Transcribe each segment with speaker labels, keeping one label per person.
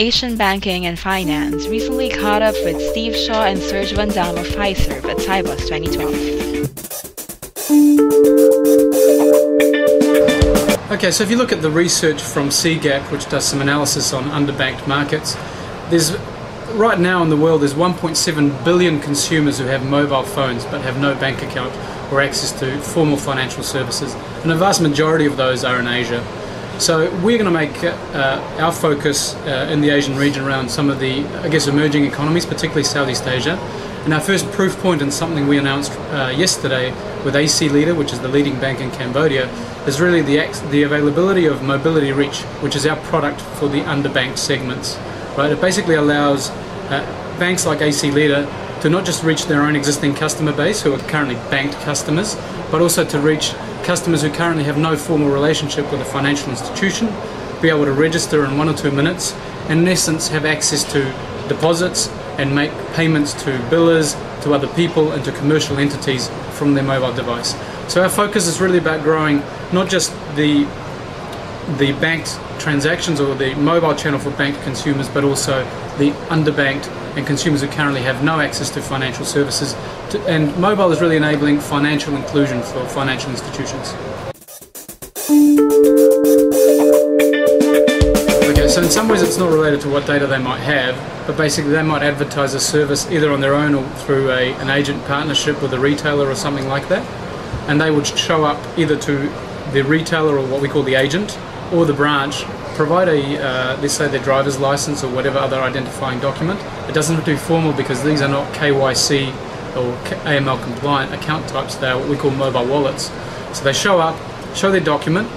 Speaker 1: Asian Banking and Finance recently caught up with Steve Shaw and Serge of Fiserv at Sibos 2012.
Speaker 2: Okay, so if you look at the research from CGAP, which does some analysis on underbanked markets, right now in the world there's 1.7 billion consumers who have mobile phones but have no bank account or access to formal financial services, and the vast majority of those are in Asia. So we're going to make our focus in the Asian region around some of the, emerging economies, particularly Southeast Asia. And our first proof point, and something we announced yesterday with AC Leader, which is the leading bank in Cambodia, is really the availability of Mobility Reach, which is our product for the underbanked segments. Right? It basically allows banks like AC Leader to not just reach their own existing customer base, who are currently banked customers, but also to reach customers who currently have no formal relationship with a financial institution, be able to register in 1 or 2 minutes, and in essence have access to deposits and make payments to billers, to other people, and to commercial entities from their mobile device. So our focus is really about growing not just the banked transactions or the mobile channel for banked consumers, but also the underbanked and consumers who currently have no access to financial services. And mobile is really enabling financial inclusion for financial institutions. Okay, so in some ways it's not related to what data they might have, but basically they might advertise a service either on their own or through an agent partnership with a retailer or something like that. And they would show up either to the retailer or what we call the agent, or the branch, provide let's say their driver's license or whatever other identifying document. It doesn't have to be formal because these are not KYC or AML compliant account types. They are what we call mobile wallets. So they show up, show their document,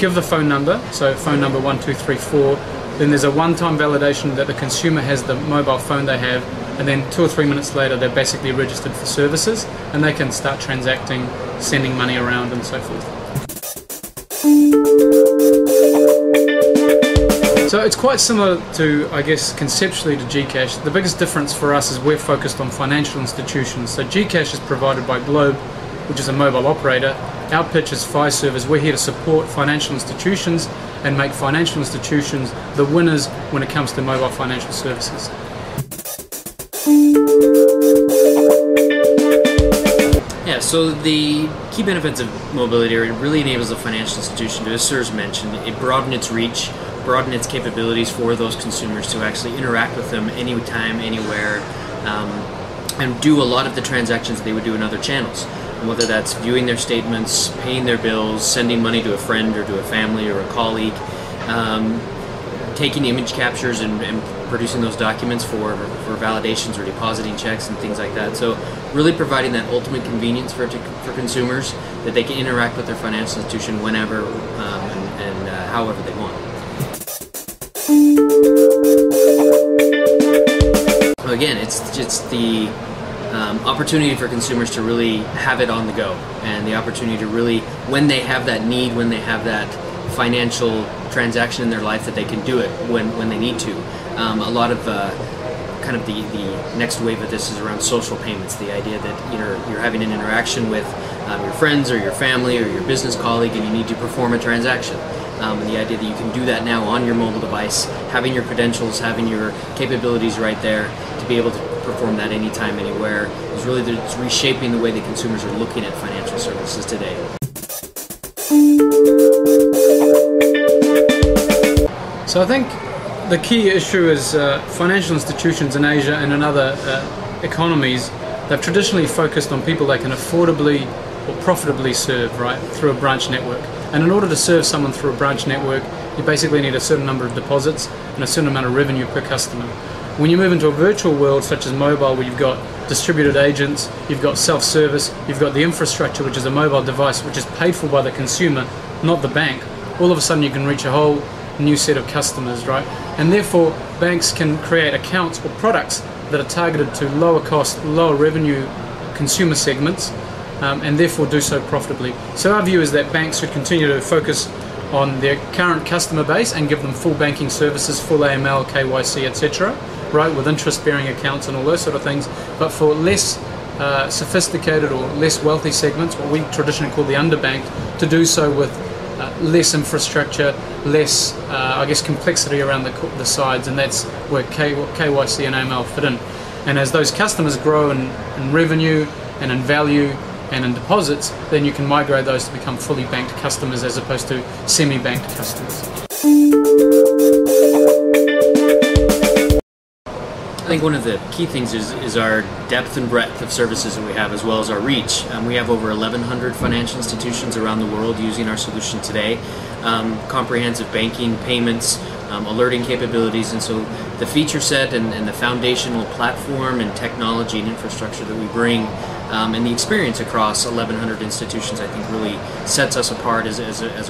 Speaker 2: give the phone number, so phone number 1234, then there's a one-time validation that the consumer has the mobile phone they have, and then 2 or 3 minutes later they're basically registered for services and they can start transacting, sending money around and so forth. So it's quite similar to, conceptually to Gcash. The biggest difference for us is we're focused on financial institutions. So Gcash is provided by Globe, which is a mobile operator. Our pitch as Fiserv is we're here to support financial institutions and make financial institutions the winners when it comes to mobile financial services.
Speaker 3: Yeah, so the key benefits of mobility are it really enables a financial institution to, as Serge mentioned, it broaden its reach, broaden its capabilities for those consumers to actually interact with them anytime, anywhere, and do a lot of the transactions they would do in other channels. And whether that's viewing their statements, paying their bills, sending money to a friend or to a family or a colleague, taking image captures and producing those documents for validations or depositing checks and things like that. So really providing that ultimate convenience for consumers that they can interact with their financial institution whenever and however they want. So again, it's the opportunity for consumers to really have it on the go, and the opportunity to really, when they have that need, when they have that financial transaction in their life, that they can do it when they need to. A lot of the next wave of this is around social payments, the idea that you're having an interaction with your friends or your family or your business colleague and you need to perform a transaction. And the idea that you can do that now on your mobile device, having your credentials, having your capabilities right there to be able to perform that anytime, anywhere, is really it's reshaping the way that consumers are looking at financial services today.
Speaker 2: So I think the key issue is financial institutions in Asia and in other economies, they've traditionally focused on people they can affordably or profitably serve, right, through a branch network. And in order to serve someone through a branch network, you basically need a certain number of deposits and a certain amount of revenue per customer. When you move into a virtual world such as mobile, where you've got distributed agents, you've got self-service, you've got the infrastructure, which is a mobile device, which is paid for by the consumer, not the bank, all of a sudden you can reach a whole new set of customers, right? And therefore, banks can create accounts or products that are targeted to lower cost, lower revenue consumer segments, and therefore do so profitably. So our view is that banks should continue to focus on their current customer base and give them full banking services, full AML, KYC, etc., right, with interest-bearing accounts and all those sort of things. But for less sophisticated or less wealthy segments, what we traditionally call the underbanked, to do so with less infrastructure, less, I guess, complexity around the sides, and that's where KYC and AML fit in. And as those customers grow in revenue and in value and in deposits, then you can migrate those to become fully banked customers as opposed to semi-banked customers.
Speaker 3: I think one of the key things is our depth and breadth of services that we have, as well as our reach. We have over 1,100 financial institutions around the world using our solution today. Comprehensive banking, payments, alerting capabilities, and so the feature set and the foundational platform and technology and infrastructure that we bring and the experience across 1,100 institutions, I think, really sets us apart as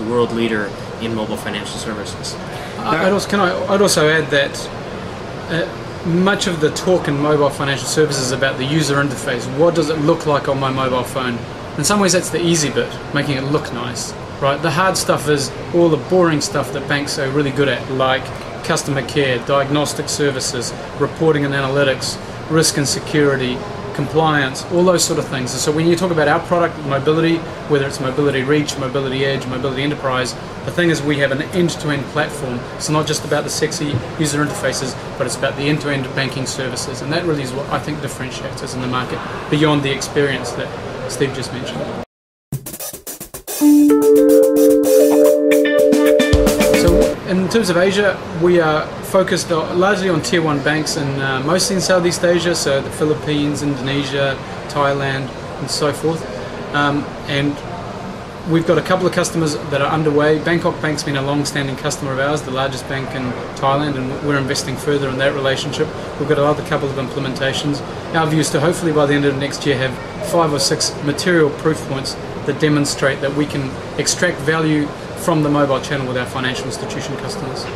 Speaker 3: a world leader in mobile financial services.
Speaker 2: I'd also add that much of the talk in mobile financial services is about the user interface. What does it look like on my mobile phone? In some ways that's the easy bit, making it look nice, right? The hard stuff is all the boring stuff that banks are really good at, like customer care, diagnostic services, reporting and analytics, risk and security, compliance, all those sort of things. And so when you talk about our product, mobility, whether it's Mobility Reach, Mobility Edge, Mobility Enterprise, the thing is we have an end-to-end platform. It's not just about the sexy user interfaces, but it's about the end-to-end banking services. And that really is what I think differentiates us in the market beyond the experience that Steve just mentioned. So in terms of Asia, we are focused largely on tier 1 banks and mostly in Southeast Asia, so the Philippines, Indonesia, Thailand and so forth. And we've got a couple of customers that are underway. Bangkok Bank's been a long-standing customer of ours, the largest bank in Thailand, and we're investing further in that relationship. We've got another couple of implementations. Our view is to hopefully by the end of next year have 5 or 6 material proof points that demonstrate that we can extract value from the mobile channel with our financial institution customers.